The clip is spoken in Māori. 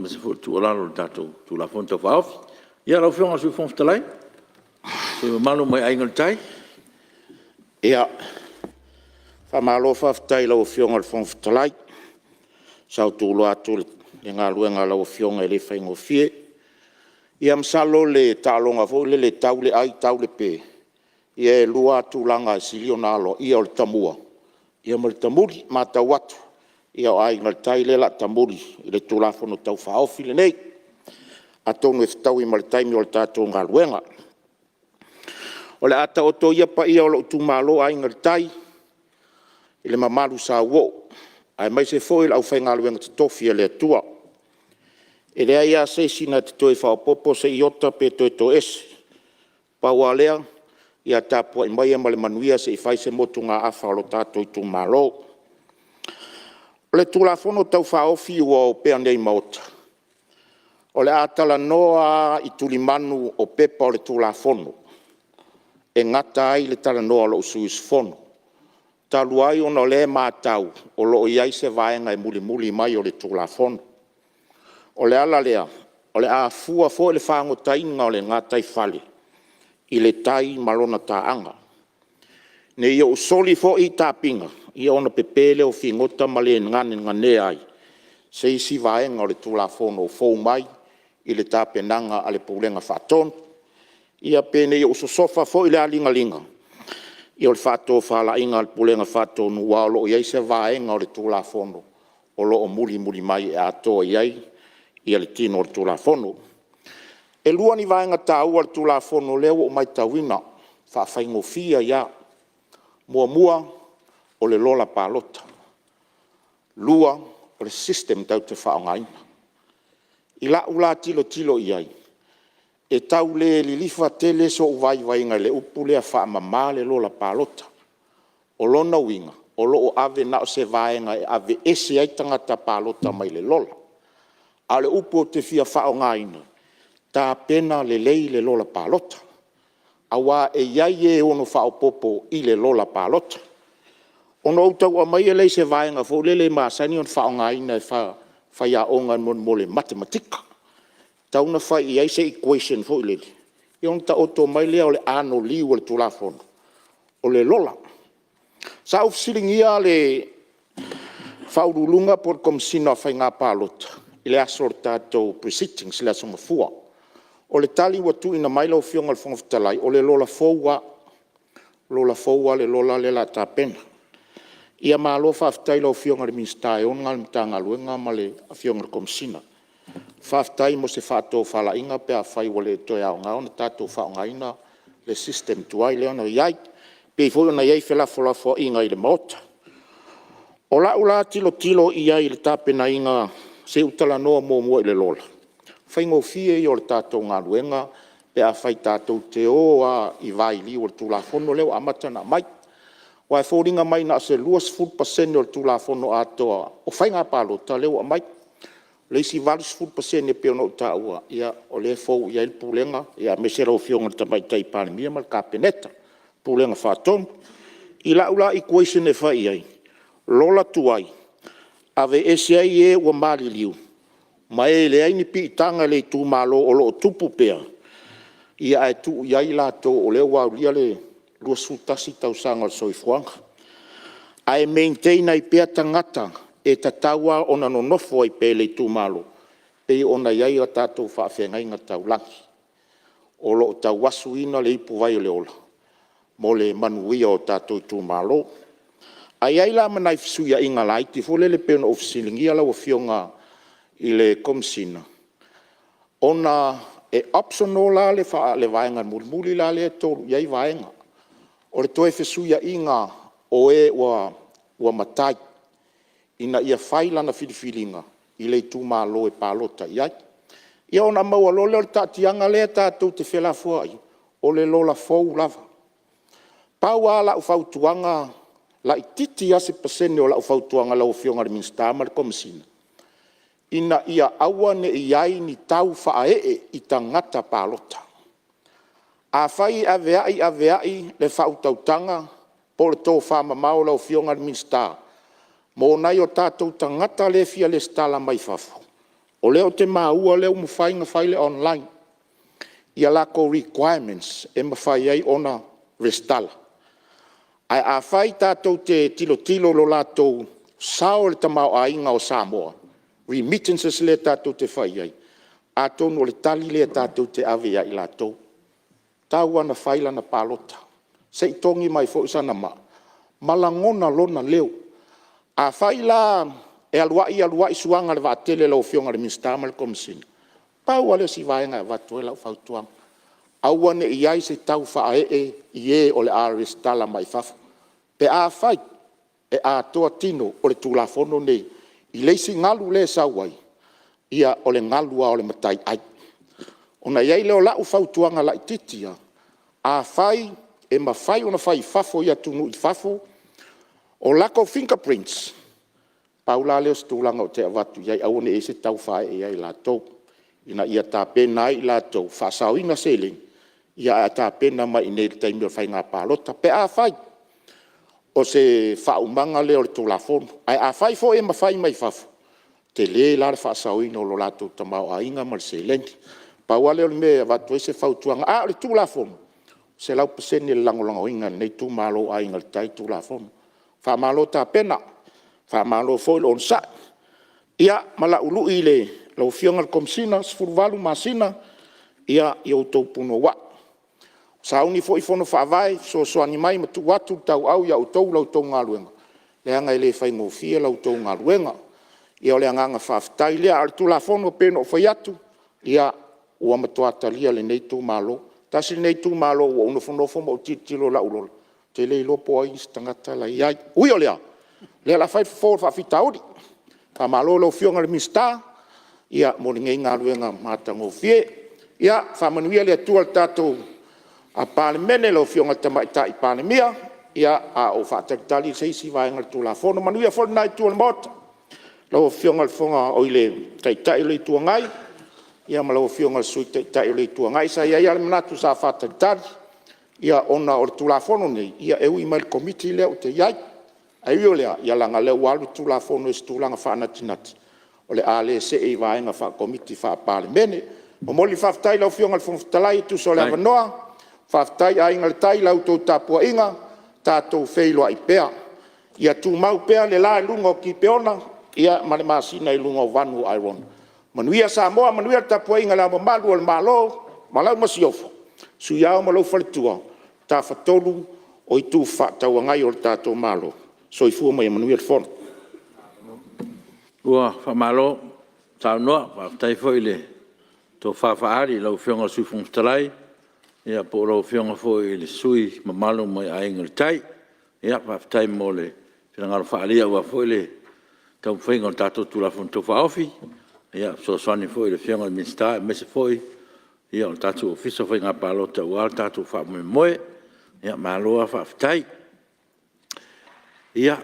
Mas se for tu olalo tatou tu la fonta faof. Ia la fionga su fonta lai. Se malo mai aingal tai. Ia, whamalo whaftai lau fionga le fonta lai. Sau tu loa tu le ngā luenga lau fionga le whaingo fie. Ia msalo le tālonga fo le tau le ai tau le pe. Ia lua tu langa silio nalo ia o le tamua. Ia mo le tamuri ma tau watu. Ia o ai ngal tai le la tamuri. I le tulafono tau whaofi le nei. A tonu e whtau i ma le taimi o le tātou ngā luenga. O le ata o to ia pa ia o lo tu malo ai ngal tai. I le mamalu sa wo. Ai mai se foi au whainga luenga te tofi e le atua. E lea ia se sina te toi whaopopo se iota pe toi to ese. Paua lea. Ia tāpua i mai ma le manuia se i whai se motu ngā awha o lo tātou i tu malo. O le tulafono tau whaofi ua o pea nei maota. O le atala noa i tuli manu o pepa o le tulafono. E ngata ai le tala noa lo usuis fono. Talu ai ona o le mātau o lo iai se vaenga e muli mai o le tulafono. O le ala lea, o le a fua fo le whango tainga o le ngata i fale. I le tai malona taanga. Ne ia usoli fo i tāpinga. Ia ona pepele o fingota male ngane ngane ai. Se isi vaenga o le tulafono o fou mai. I le tāpenanga a le pulenga whaton. Ia pene ia usosofa fo i le alinga. Ia o le whato whala inga le pulenga whaton ua o lo iai se vaenga o le tulafono. O lo o muli mai e atoa iai. Ia le tino o le tulafono. E lua ni vaenga tāua le tulafono leo o mai tauina, whaaffaingofia ia, mua o le lola palota. Lua o le system tau te whaongaina. I la ula tilo iai. E tau le lilifa tele so uvai ngai le upu lea whaamama le lola palota. O lona winga, o lo o ave na o se vaenga e ave ese ai tangata palota mai le lola. A le upu o te fia whaongaina. Tā pena le lei le lola palota. Awa e iai e ono whaopopo i le lola palota. Ono utau a mai e lei se vaenga fo lele maasani on whaongaina e whai a onga mo le matematika. Tauna whai iai se equation fo i lele. I on ta oto mai lea o le ano liu o le tulafono. O le lola. Sa ufsiringia le whaurulunga por komsina whai ngā palota. I le aso tātou proceedings le aso mafua. O le tali watu ina maila o fionga le whangawhitalai, o le lola foua le lola le la tāpena. Ia maa loa whawhitai lau fionga le minstai, o ngā mitanga luenga ma le fionga le komsina. Whawhitai mo se whātou whala inga pe a whai wale toi au ngā, ona tātou whaongaina le system tuai le ona iai, pe i fwoi ona iai whelafo inga i le mota. O la ula tilo iai le tāpena inga se utala noa mua i le lola. Whaingo fie i o le tātou ngā luenga, pe a whai tātou te oa i vai li o le tulafono leo amatana mai. Wa e fōringa mai na se 2% o le tulafono atoa o whai ngā palota leo a mai. Leisi 2% e peo no tāua, ia o le fōu ia il pulenga, ia mesera o fionga tamai tai Palemene ma le kapeneta, pulenga whātonu. I la ula equation e whai ai, lola tuai, ave ese ai e ua mali liu. Ma e le aini pi tanga le tu malo o lo tupu pea. Ia e tu iai lato o le wau lia le lua sutasi tau sanga o soifuanga. A e maintain ai pea tangata e tataua ona no nofo ai pe le tu malo. Pe ona iai a tatou whaafengai ngā tau langi. O lo tau wasu ina le ipu vai o le ola. Mo le manuia o tatou tu malo. A iai la manai fisuia inga lai ti fo le pe ona ofisilingia la o fionga i le komsina. Ona e optional la le vaenga muli la le tolu, iai vaenga. O le toe fesuia inga o e ua matai. Ina ia whailana filifilinga i le tūmalo e palota iai. Ia ona maua lole o le tatianga lea tātou te whelafua ai. O le lola fou lava. Pau a la ufautuanga la i titi ase pasene o la ufautuanga la ufionga le minstama le komsina. Ina ia aua ne iai ni tau whae i tangata palota. A whai aveai le whautautanga po le tō whamamau lau fionga le minsta. Mō nai o tātou tangata le fia le stala mai whafu. O leo te maua leo mawhainga whaile online. Ia lako requirements e mawhai ai ona restala. Ai a whai tātou te tilo lo lātou sao le tamau a inga o Samoa. Remittances le tātou te whai ai. A tonu le tali le tātou te ave ai lātou. Tāua na whaila na pālota. Sei tongi mai fo sana ma. Malangona lona leo. A whaila e aluai suanga le vātele lau fionga le minstama le komisina. Pau ale si vaenga vatu e lau whautuang. Aua ne iai se tau whae i o le aris tala mai fafu. Pe a whai e a toa tino o le tūlafono nei. I leisi ngalu le sauai. Ia o le ngalua o le matai ai. Ona iai leo lau whautuanga lai titia. A whai e ma whai ona whai fafo ia tunu i fafo. O lako fingerprints. Paula leo stulanga o te avatu iai au ne e se tau whae e iai la tau. Ina ia tā pēnā i la tau. Whasau ina seling. Ia a tā pēnā mai i nei taimi o whai ngā pālota. Pe a whai. O se whaumanga leo le tūlafono. Ai a whai fo e ma whai mai fafo. Te le la le whasau ina o lo la tau tamau a inga mar se lengi. Paua leo le mea avatu e se whautuanga. A le tūlafono. Se lau paseni le langolanga o inga nei tū malo a inga le tai tūlafono. Wha malo tā pēnā. Wha malo foil on sa. Ia mala ulu i le lau fionga le komsina, sfuruvalu masina. Ia i o tau puno wa. Sauni fo i fono whaavai, so soani mai ma tu watu tau au ia o tau lau tau ngā luenga. Leanga i le whai ngofia lau tau ngā luenga. Ia o le anganga whaaftai lea, ale tu la fono pēno o whai atu. Ia ua matuata lia le nei tū malo. Tasi nei tū malo ua unofo mo titilo la ulola. Te lei lopo ai stangata la iai. Ui o lea. Lea la whai fōr whaafita ori. Ka malo lau fionga le mista. Ia mo le ngei ngā luenga mata ngofie. Ia whamanuia lea tua tātou a Palemene lau fionga tamaita i Palemia. Ia a o whaatakitali seisi vaenga tu la fono. Manuia fōr nai tua le mota. Lau fionga le fonga o ile taitai le tua ngai. Ia ma lau fionga le sui taitai le tua ngai. Sa ia le manatu sa whaatakitali. Ia ona o le tulafono nei. Ia e ui mai le komiti leo te iai. Ai io lea. Ia langa leo walu tulafono e stulanga whaanatinati. O le ale se e vaenga wha komiti wha Palemene. O moli whaftai lau fionga le fongatalai tu so le avanoa. Whaftai a inga le tai lau tau tapua inga. Tātou wheiloa i pea. Ia tu mau pea le la lunga o ki peona. Ia male masina i lunga o vanu airon. Manuia Samoa, manuia tapua inga la malu o le malo. Malau masiofo. Suyao malau whaletua. Tā whatolu o i tū whatau ngai o le tātou malo. So i fua mai manuia le whono. Ua whamalo, tau noa, whaftai fwoi le. Tō whawhaari lau whionga sui whungstalai. Ia po lau whionga fwoi le sui mamalo mai ainga le tai. Ia whaftai mo le whingaro whaalia ua fwoi le. Tau whainga o tātou tūla whunto whaofi. Ia so swani fwoi le whionga le minsta e mese fwoi. Ia o tātou ofisa whainga pālota ua tātou whamoe moe. Ia maloa whaftai. Ia